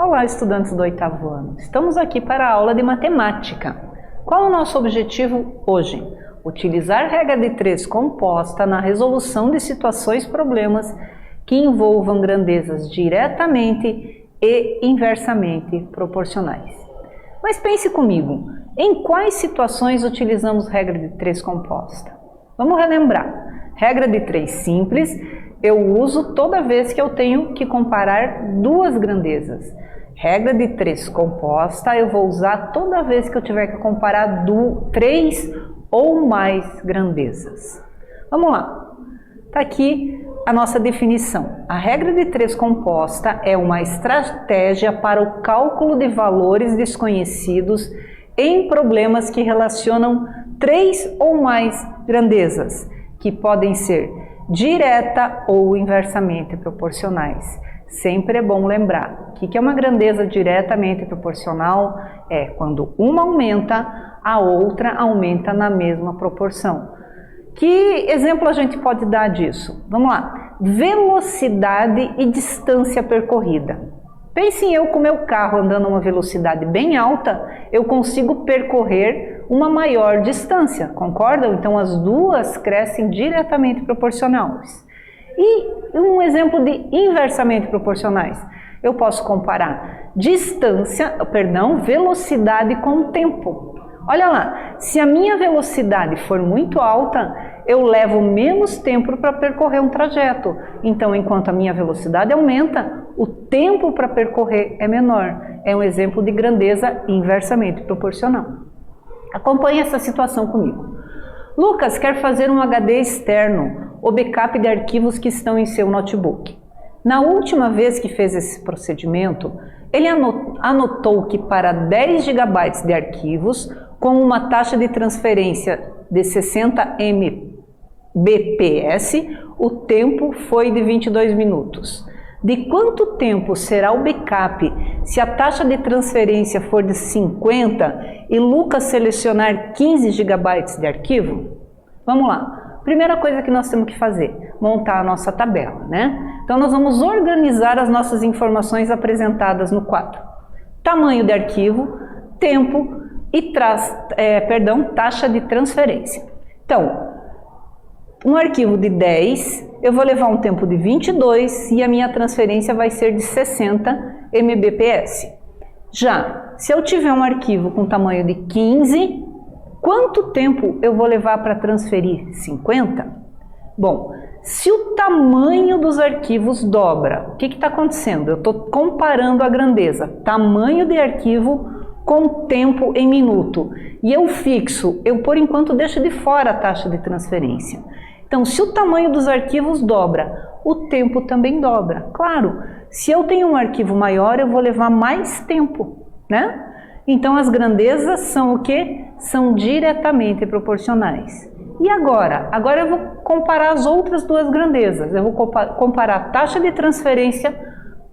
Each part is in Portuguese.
Olá, estudantes do 8º ano. Estamos aqui para a aula de matemática. Qual é o nosso objetivo hoje? Utilizar regra de 3 composta na resolução de situações problemas que envolvam grandezas diretamente e inversamente proporcionais. Mas pense comigo, em quais situações utilizamos regra de 3 composta? Vamos relembrar. Regra de 3 simples eu uso toda vez que eu tenho que comparar duas grandezas. Regra de 3 composta eu vou usar toda vez que eu tiver que comparar 3 ou mais grandezas. Vamos lá. Está aqui a nossa definição. A regra de 3 composta é uma estratégia para o cálculo de valores desconhecidos em problemas que relacionam 3 ou mais grandezas, que podem ser direta ou inversamente proporcionais. Sempre é bom lembrar que é uma grandeza diretamente proporcional é quando uma aumenta, a outra aumenta na mesma proporção. Que exemplo a gente pode dar disso? Vamos lá. Velocidade e distância percorrida. Pense eu com o meu carro andando a uma velocidade bem alta, eu consigo percorrer uma maior distância, concordam? Então as duas crescem diretamente proporcionais. E um exemplo de inversamente proporcionais. Eu posso comparar velocidade com tempo. Olha lá, se a minha velocidade for muito alta, eu levo menos tempo para percorrer um trajeto. Então, enquanto a minha velocidade aumenta, o tempo para percorrer é menor. É um exemplo de grandeza inversamente proporcional. Acompanhe essa situação comigo. Lucas quer fazer um HD externo, o backup de arquivos que estão em seu notebook. Na última vez que fez esse procedimento, ele anotou que para 10 GB de arquivos, com uma taxa de transferência de 60 Mbps, o tempo foi de 22 minutos. De quanto tempo será o backup se a taxa de transferência for de 50 e Lucas selecionar 15 GB de arquivo? Vamos lá. Primeira coisa que nós temos que fazer, montar a nossa tabela, né? Então nós vamos organizar as nossas informações apresentadas no quadro. Tamanho de arquivo, tempo e taxa de transferência. Então, um arquivo de 10, eu vou levar um tempo de 22 e a minha transferência vai ser de 60 Mbps. Já, se eu tiver um arquivo com tamanho de 15, quanto tempo eu vou levar para transferir? 50? Bom, se o tamanho dos arquivos dobra, o que está acontecendo? Eu estou comparando a grandeza, tamanho de arquivo com tempo em minuto. E eu por enquanto deixo de fora a taxa de transferência. Então, se o tamanho dos arquivos dobra, o tempo também dobra. Claro, se eu tenho um arquivo maior, eu vou levar mais tempo, né? Então, as grandezas são o quê? São diretamente proporcionais. E agora? Agora eu vou comparar as outras duas grandezas. Eu vou comparar a taxa de transferência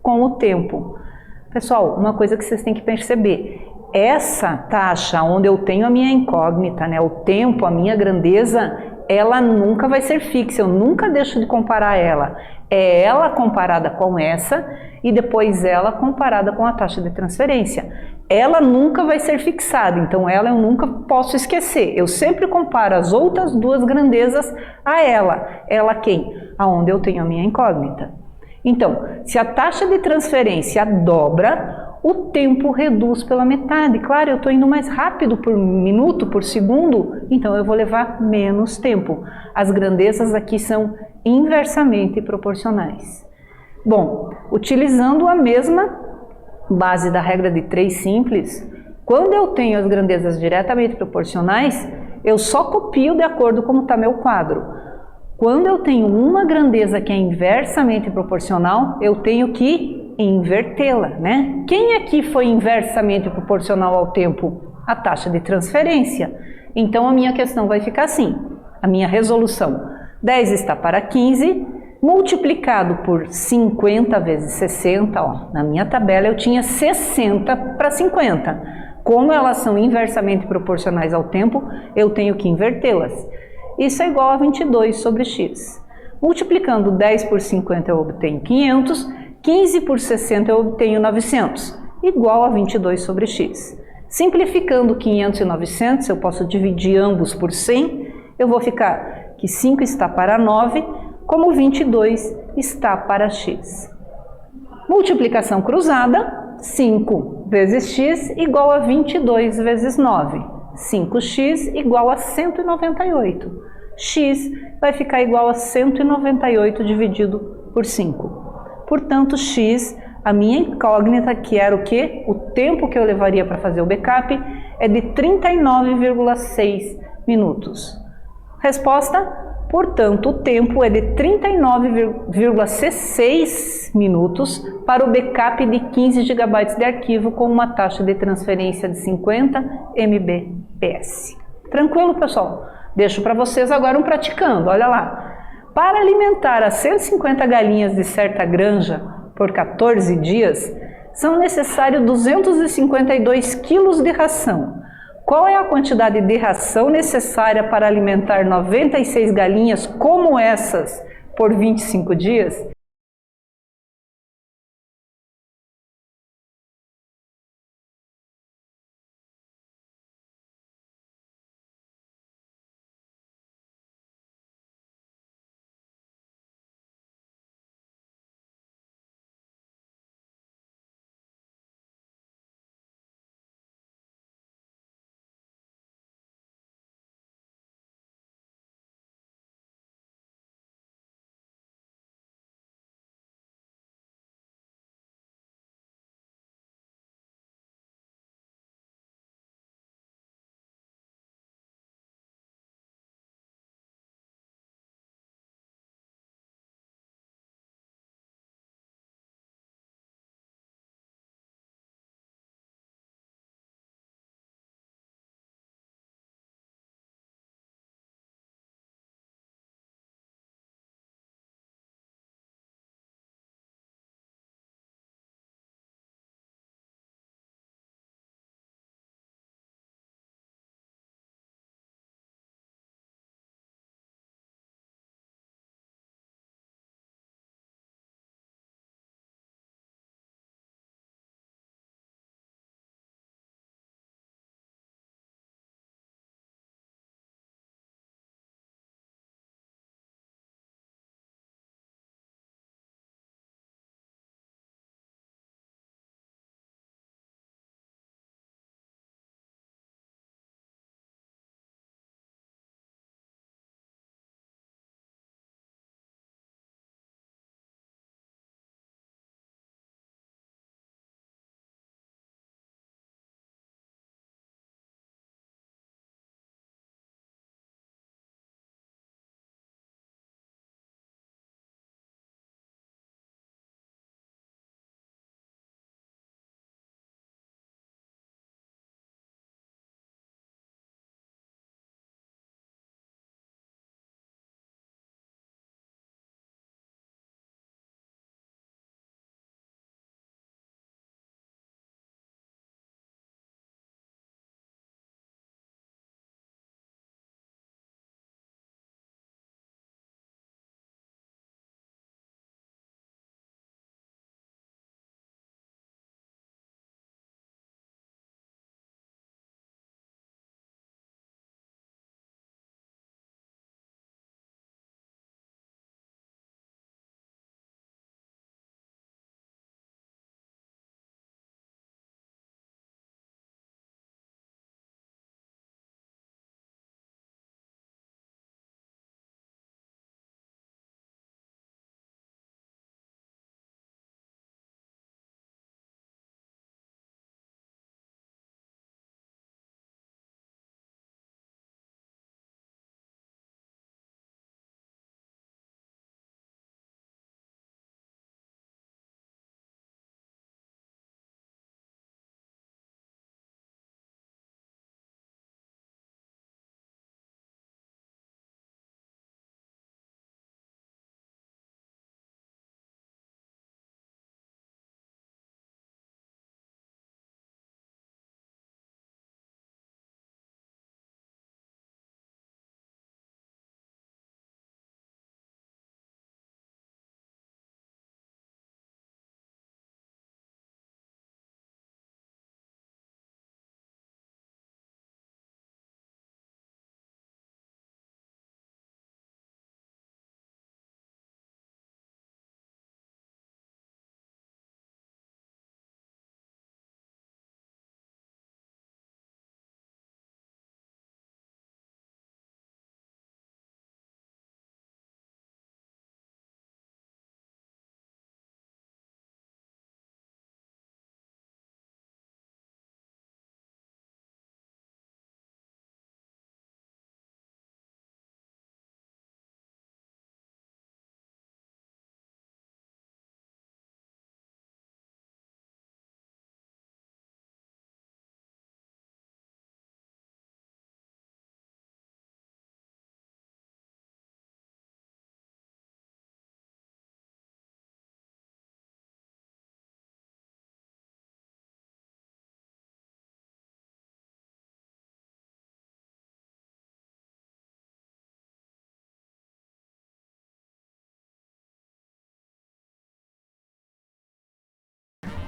com o tempo. Pessoal, uma coisa que vocês têm que perceber. Essa taxa, onde eu tenho a minha incógnita, né, o tempo, a minha grandeza, ela nunca vai ser fixa, eu nunca deixo de comparar ela. É ela comparada com essa e depois ela comparada com a taxa de transferência. Ela nunca vai ser fixada, então ela eu nunca posso esquecer. Eu sempre comparo as outras duas grandezas a ela. Ela quem? Aonde eu tenho a minha incógnita. Então, se a taxa de transferência dobra, o tempo reduz pela metade. Claro, eu estou indo mais rápido por minuto, por segundo, então eu vou levar menos tempo. As grandezas aqui são inversamente proporcionais. Bom, utilizando a mesma base da regra de 3 simples, quando eu tenho as grandezas diretamente proporcionais, eu só copio de acordo com como está meu quadro. Quando eu tenho uma grandeza que é inversamente proporcional, eu tenho que invertê-la, né? Quem aqui foi inversamente proporcional ao tempo? A taxa de transferência. Então a minha questão vai ficar assim, a minha resolução. 10 está para 15, multiplicado por 50 vezes 60, ó, na minha tabela eu tinha 60 para 50. Como elas são inversamente proporcionais ao tempo, eu tenho que invertê-las. Isso é igual a 22 sobre x. Multiplicando 10 por 50 eu obtenho 500, 15 por 60 eu obtenho 900. igual a 22 sobre x. Simplificando 500 e 900, eu posso dividir ambos por 100, eu vou ficar que 5 está para 9, como 22 está para x. Multiplicação cruzada, 5 vezes x igual a 22 vezes 9. 5x igual a 198. X vai ficar igual a 198 dividido por 5. Portanto, x, a minha incógnita, que era o quê? O tempo que eu levaria para fazer o backup, é de 39,6 minutos. Resposta: portanto, o tempo é de 39,6 minutos para o backup de 15 GB de arquivo com uma taxa de transferência de 50 Mbps. Tranquilo, pessoal? Deixo para vocês agora um praticando, olha lá. Para alimentar as 150 galinhas de certa granja por 14 dias, são necessários 252 quilos de ração. Qual é a quantidade de ração necessária para alimentar 96 galinhas como essas por 25 dias?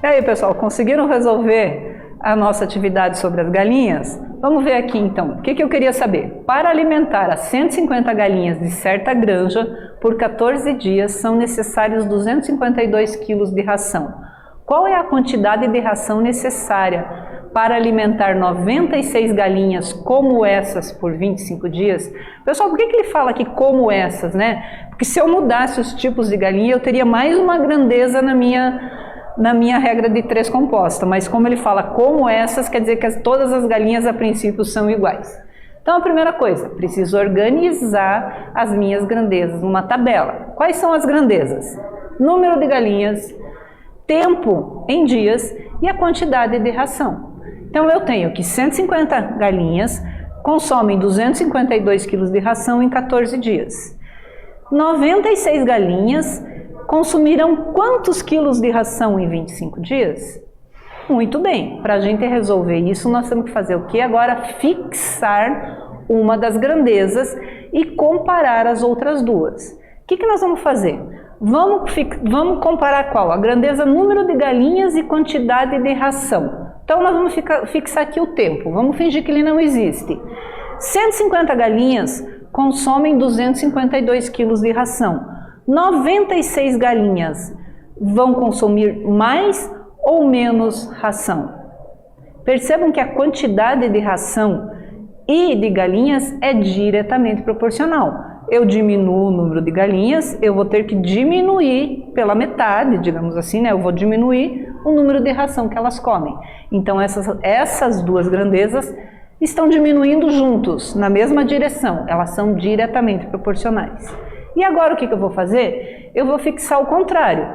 E aí, pessoal, conseguiram resolver a nossa atividade sobre as galinhas? Vamos ver aqui então. O que eu queria saber? Para alimentar as 150 galinhas de certa granja, por 14 dias são necessários 252 quilos de ração. Qual é a quantidade de ração necessária para alimentar 96 galinhas como essas por 25 dias? Pessoal, por que ele fala aqui como essas, né? Porque se eu mudasse os tipos de galinha, eu teria mais uma grandeza na minha regra de 3 composta, mas como ele fala como essas, quer dizer que todas as galinhas a princípio são iguais. Então a primeira coisa, preciso organizar as minhas grandezas numa tabela. Quais são as grandezas? Número de galinhas, tempo em dias e a quantidade de ração. Então eu tenho que 150 galinhas consomem 252 quilos de ração em 14 dias. 96 galinhas consumirão quantos quilos de ração em 25 dias? Muito bem, para a gente resolver isso, nós temos que fazer o quê? Agora fixar uma das grandezas e comparar as outras duas. O que nós vamos fazer? Vamos comparar qual? A grandeza número de galinhas e quantidade de ração. Então nós vamos fixar aqui o tempo, vamos fingir que ele não existe. 150 galinhas consomem 252 quilos de ração. 96 galinhas vão consumir mais ou menos ração? Percebam que a quantidade de ração e de galinhas é diretamente proporcional. Eu diminuo o número de galinhas, eu vou ter que diminuir pela metade, digamos assim, né? Eu vou diminuir o número de ração que elas comem. Então essas duas grandezas estão diminuindo juntos, na mesma direção, elas são diretamente proporcionais. E agora o que eu vou fazer? Eu vou fixar o contrário,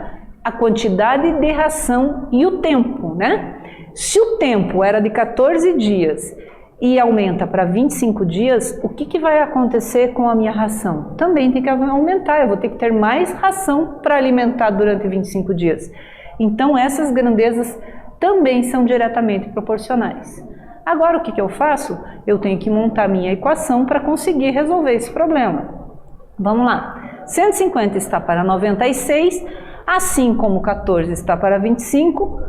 a quantidade de ração e o tempo, né? Se o tempo era de 14 dias e aumenta para 25 dias, o que vai acontecer com a minha ração? Também tem que aumentar, eu vou ter que ter mais ração para alimentar durante 25 dias. Então essas grandezas também são diretamente proporcionais. Agora o que eu faço? Eu tenho que montar minha equação para conseguir resolver esse problema. Vamos lá, 150 está para 96, assim como 14 está para 25,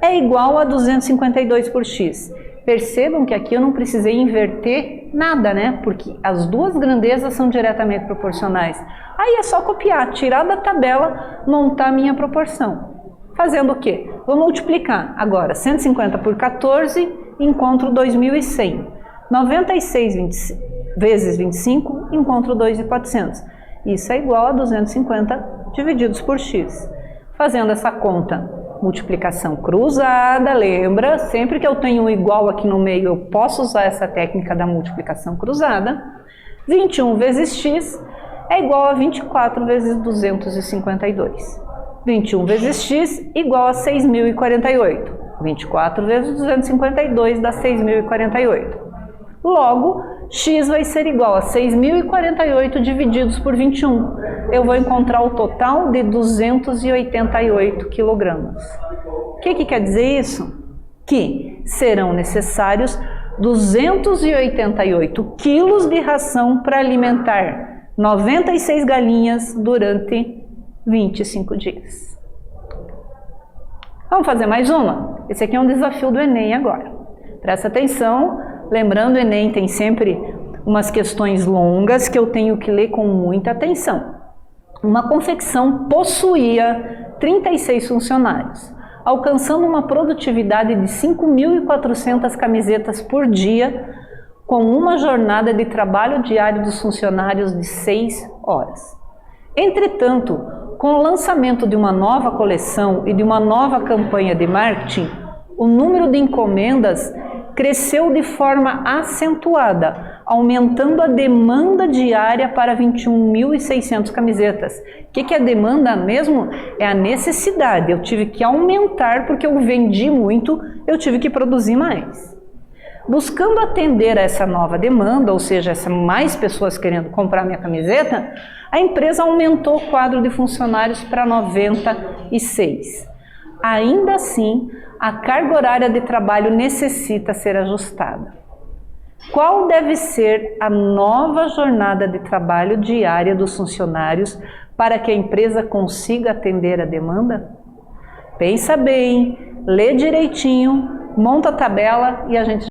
é igual a 252 por x. Percebam que aqui eu não precisei inverter nada, né? Porque as duas grandezas são diretamente proporcionais. Aí é só copiar, tirar da tabela, montar a minha proporção. Fazendo o quê? Vou multiplicar agora 150 por 14, encontro 2.100. 96 vezes 25, encontro 2.400. Isso é igual a 250 divididos por x. Fazendo essa conta, multiplicação cruzada, lembra? Sempre que eu tenho um igual aqui no meio, eu posso usar essa técnica da multiplicação cruzada. 21 vezes x é igual a 24 vezes 252. 21 vezes x igual a 6.048. 24 vezes 252 dá 6.048. Logo, x vai ser igual a 6.048 divididos por 21. Eu vou encontrar o total de 288 quilogramas. O que quer dizer isso? Que serão necessários 288 quilos de ração para alimentar 96 galinhas durante 25 dias. Vamos fazer mais uma? Esse aqui é um desafio do Enem agora. Presta atenção. Lembrando, o Enem tem sempre umas questões longas que eu tenho que ler com muita atenção. Uma confecção possuía 36 funcionários, alcançando uma produtividade de 5.400 camisetas por dia, com uma jornada de trabalho diário dos funcionários de 6 horas. Entretanto, com o lançamento de uma nova coleção e de uma nova campanha de marketing, o número de encomendas cresceu de forma acentuada, aumentando a demanda diária para 21.600 camisetas. O que é a demanda mesmo? É a necessidade. Eu tive que aumentar porque eu vendi muito, eu tive que produzir mais. Buscando atender a essa nova demanda, ou seja, mais pessoas querendo comprar minha camiseta, a empresa aumentou o quadro de funcionários para 96. Ainda assim, a carga horária de trabalho necessita ser ajustada. Qual deve ser a nova jornada de trabalho diária dos funcionários para que a empresa consiga atender a demanda? Pensa bem, lê direitinho, monta a tabela e a gente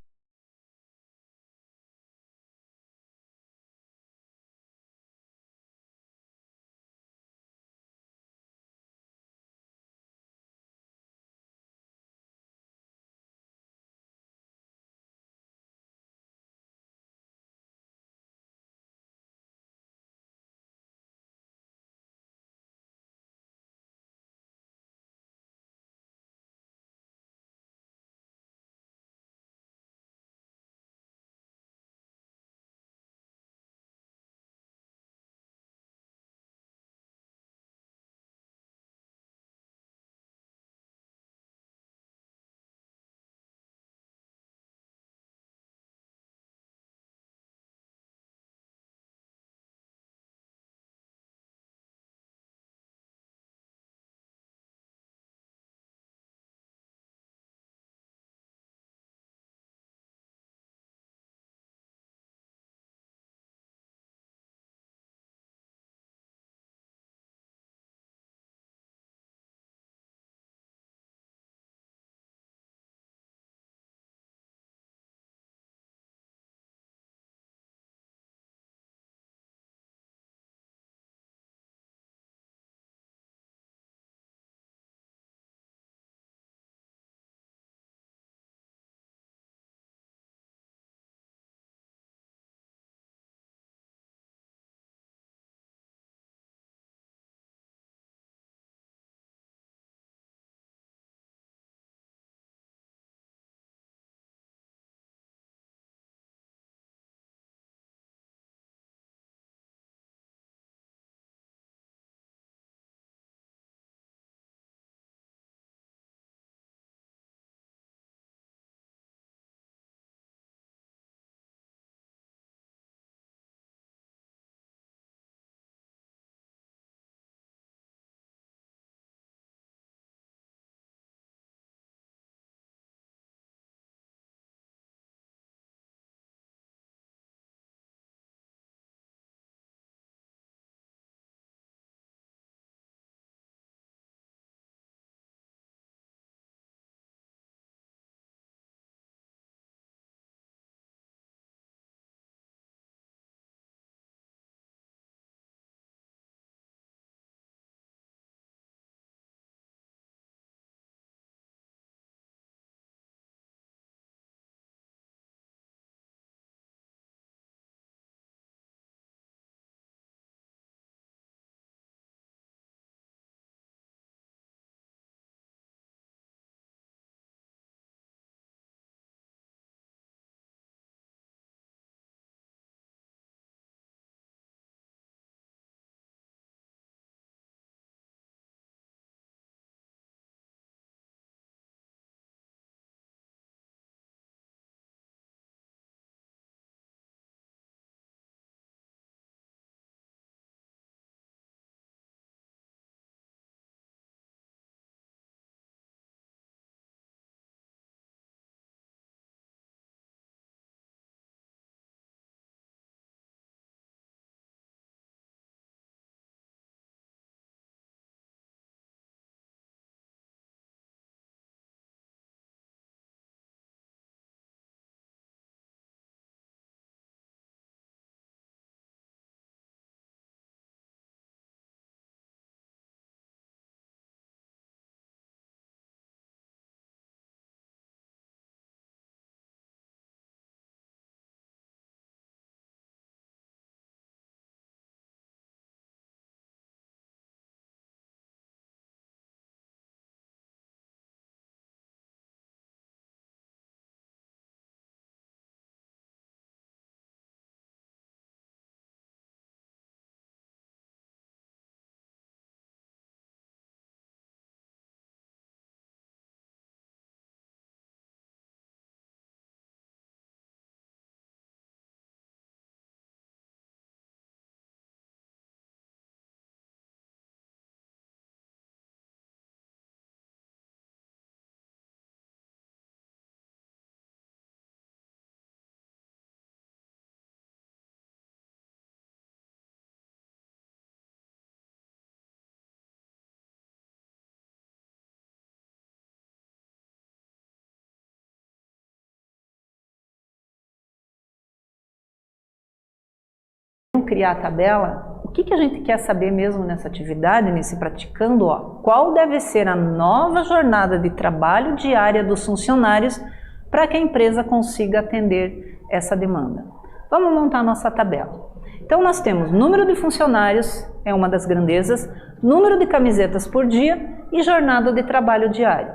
criar a tabela, o que a gente quer saber mesmo nessa atividade, nesse praticando? Ó, qual deve ser a nova jornada de trabalho diária dos funcionários para que a empresa consiga atender essa demanda? Vamos montar a nossa tabela. Então nós temos número de funcionários, é uma das grandezas, número de camisetas por dia e jornada de trabalho diário.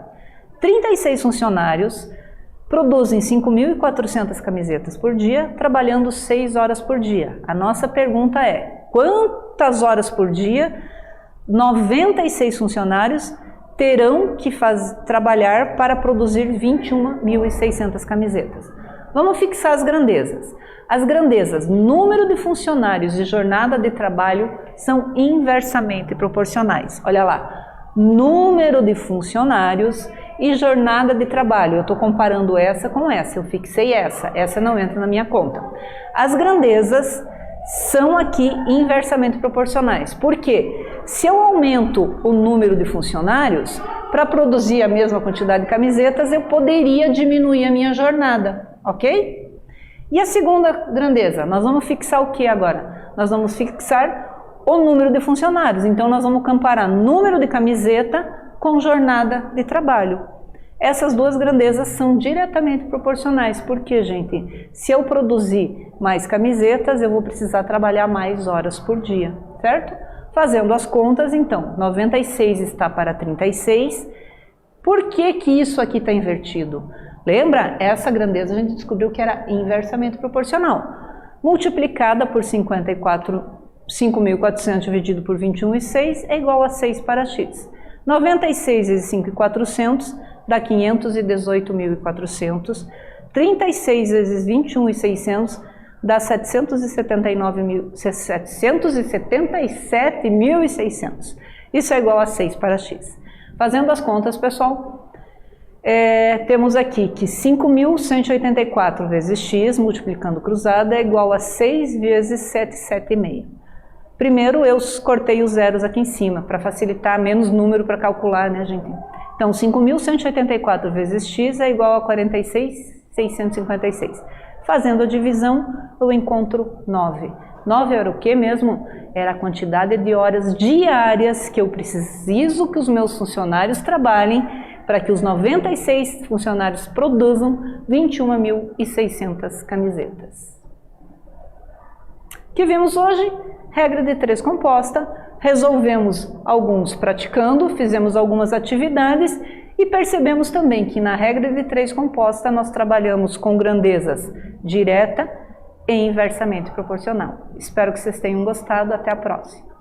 36 funcionários produzem 5.400 camisetas por dia, trabalhando 6 horas por dia. A nossa pergunta é, quantas horas por dia 96 funcionários terão que trabalhar para produzir 21.600 camisetas? Vamos fixar as grandezas. As grandezas, número de funcionários e jornada de trabalho são inversamente proporcionais. Olha lá, número de funcionários e jornada de trabalho. Eu estou comparando essa com essa, eu fixei essa não entra na minha conta. As grandezas são aqui inversamente proporcionais. Por quê? Se eu aumento o número de funcionários, para produzir a mesma quantidade de camisetas, eu poderia diminuir a minha jornada, ok? E a segunda grandeza, nós vamos fixar o que agora? Nós vamos fixar o número de funcionários, então nós vamos comparar número de camiseta com jornada de trabalho. Essas duas grandezas são diretamente proporcionais, porque, gente, se eu produzir mais camisetas, eu vou precisar trabalhar mais horas por dia, certo? Fazendo as contas, então, 96 está para 36. Por que que isso aqui está invertido? Lembra? Essa grandeza a gente descobriu que era inversamente proporcional. Multiplicada por 5.400 dividido por 21,6 é igual a 6 para x. 96 vezes 5.400 dá 518.400. 36 vezes 21.600 dá 777.600. Isso é igual a 6 para x. Fazendo as contas, pessoal, temos aqui que 5.184 vezes x, multiplicando cruzada, é igual a 6 vezes 7,5. Primeiro eu cortei os zeros aqui em cima, para facilitar, menos número para calcular, né, gente? Então, 5.184 vezes x é igual a 46.656. Fazendo a divisão, eu encontro 9. 9 era o que mesmo? Era a quantidade de horas diárias que eu preciso que os meus funcionários trabalhem para que os 96 funcionários produzam 21.600 camisetas. O que vimos hoje? Regra de 3 composta. Resolvemos alguns praticando, fizemos algumas atividades e percebemos também que na regra de 3 composta nós trabalhamos com grandezas direta e inversamente proporcional. Espero que vocês tenham gostado. Até a próxima.